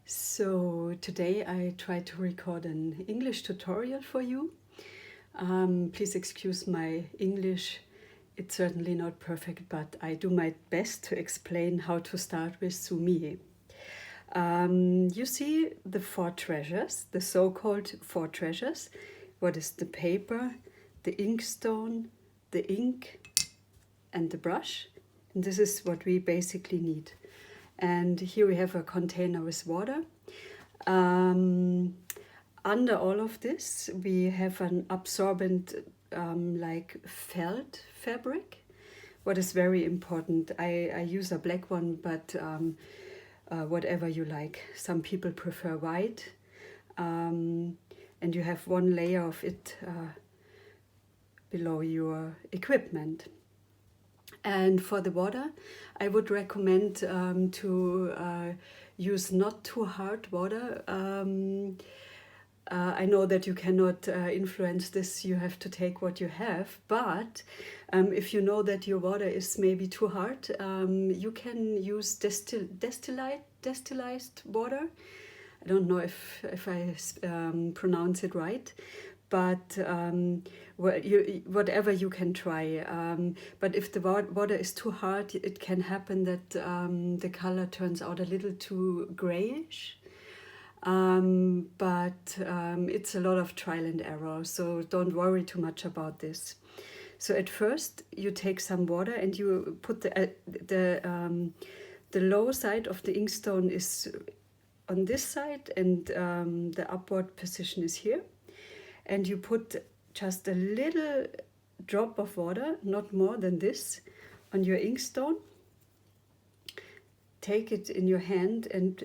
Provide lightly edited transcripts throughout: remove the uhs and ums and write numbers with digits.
So today I tried to record an English tutorial for you. Please excuse my English. It's certainly not perfect, but I do my best to explain how to start with Sumie. You see the four treasures, the so-called four treasures. What is the paper, the inkstone, the ink, and the brush? And this is what we basically need. And here we have a container with water. Under all of this, we have an absorbent like felt fabric. What is very important, I use a black one, but whatever you like. Some people prefer white. And you have one layer of it below your equipment. And for the water, I would recommend to use not too hard water. I know that you cannot influence this, you have to take what you have, but if you know that your water is maybe too hard, you can use distillized water. I don't know if I pronounce it right, but whatever you can try. But if the water is too hard, it can happen that the color turns out a little too grayish. But it's a lot of trial and error, so don't worry too much about this. So at first you take some water and you put the lower side of the inkstone is on this side, and the upward position is here. And you put just a little drop of water, not more than this, on your inkstone. Take it in your hand and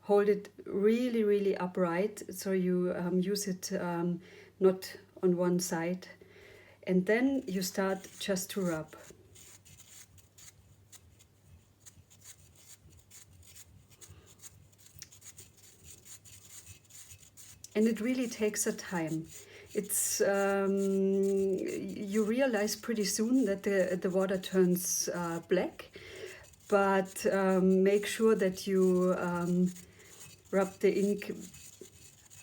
hold it really, really upright, so you use it not on one side. And then you start just to rub. And it really takes a time. It's you realize pretty soon that the water turns black, but make sure that you rub the ink,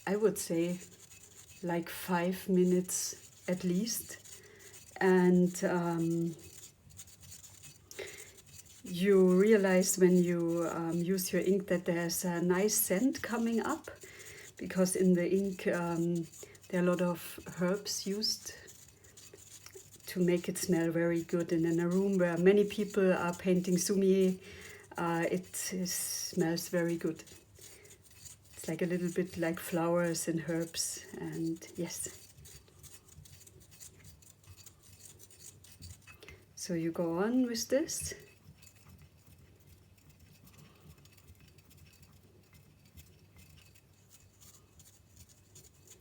I would say, like 5 minutes at least. And you realize when you use your ink that there's a nice scent coming up, because in the ink there are a lot of herbs used to make it smell very good. And in a room where many people are painting Sumie, it smells very good. It's like a little bit like flowers and herbs, and yes. So you go on with this.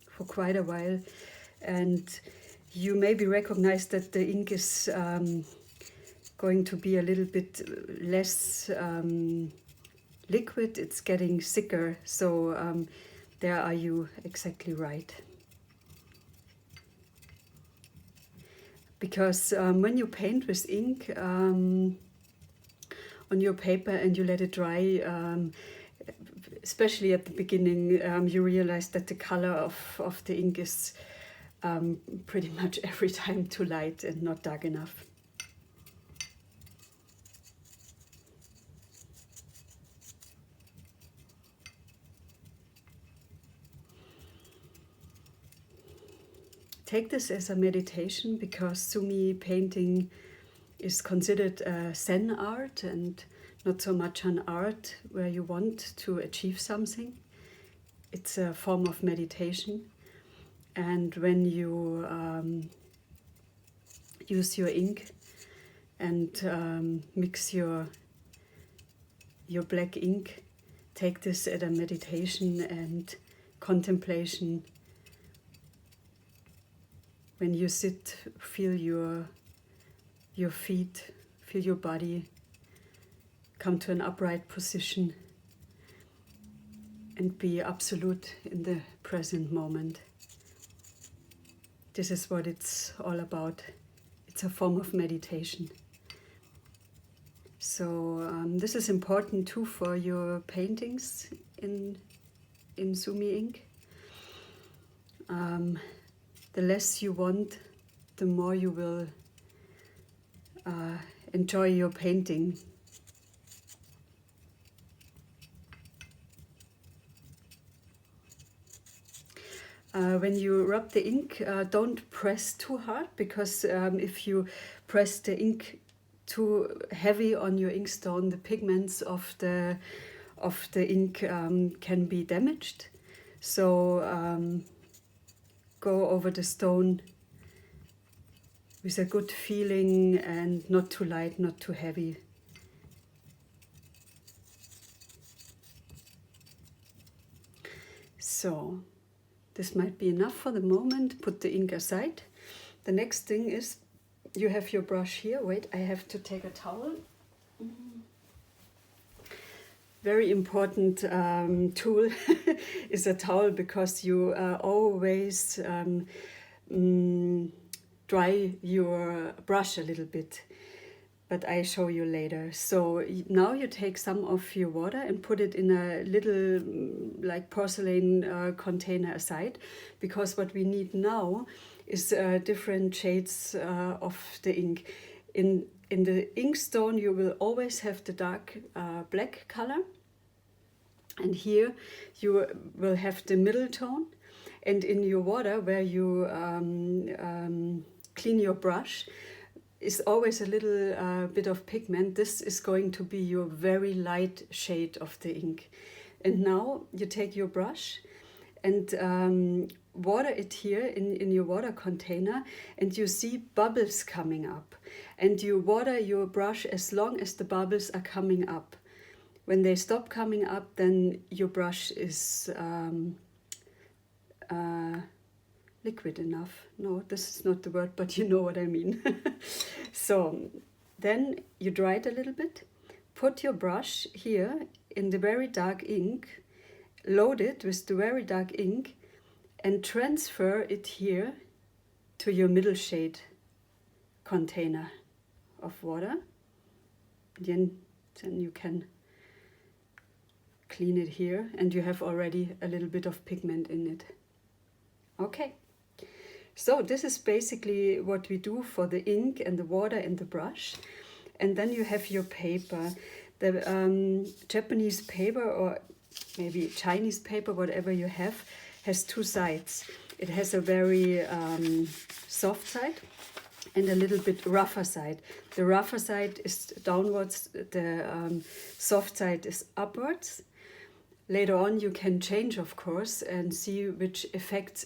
For quite a while, and you maybe recognize that the ink is going to be a little bit less liquid. It's getting thicker, so there are you exactly right. Because when you paint with ink on your paper and you let it dry, especially at the beginning, you realize that the color of the ink is pretty much every time too light and not dark enough. Take this as a meditation, because Sumie painting is considered a Zen art and not so much an art where you want to achieve something. It's a form of meditation. And when you use your ink and mix your black ink, take this as a meditation and contemplation. When you sit, feel your feet, feel your body, come to an upright position and be absolute in the present moment. This is what it's all about. It's a form of meditation. So this is important too for your paintings in Sumi ink. The less you want, the more you will enjoy your painting. When you rub the ink, don't press too hard, because if you press the ink too heavy on your inkstone, the pigments of the ink can be damaged. So go over the stone with a good feeling and not too light, not too heavy. So this might be enough for the moment. Put the ink aside. The next thing is, you have your brush here. Wait, I have to take a towel. Very important tool is a towel, because you always dry your brush a little bit. But I show you later. So now you take some of your water and put it in a little like porcelain container aside, because what we need now is different shades of the ink. In the inkstone you will always have the dark black color, and here you will have the middle tone, and in your water where you clean your brush is always a little bit of pigment. This is going to be your very light shade of the ink. And now you take your brush and water it here in your water container, and you see bubbles coming up. And you water your brush as long as the bubbles are coming up. When they stop coming up, then your brush is liquid enough. No, this is not the word, but you know what I mean. So then you dry it a little bit, put your brush here in the very dark ink, load it with the very dark ink, and transfer it here to your middle shade container of water. Then you can clean it here, and you have already a little bit of pigment in it. Okay. So this is basically what we do for the ink and the water and the brush. And then you have your paper. The Japanese paper, or maybe Chinese paper, whatever you have, has two sides. It has a very soft side and a little bit rougher side. The rougher side is downwards, the soft side is upwards. Later on you can change, of course, and see which effects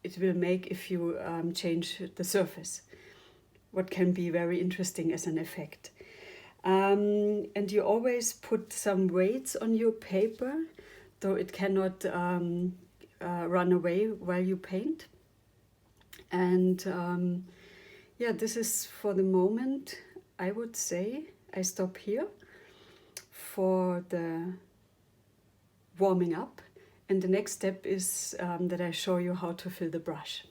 it will make if you change the surface. What can be very interesting as an effect. And you always put some weights on your paper, though it cannot run away while you paint. And yeah, this is for the moment. I would say I stop here for the warming up. And the next step is that I show you how to fill the brush.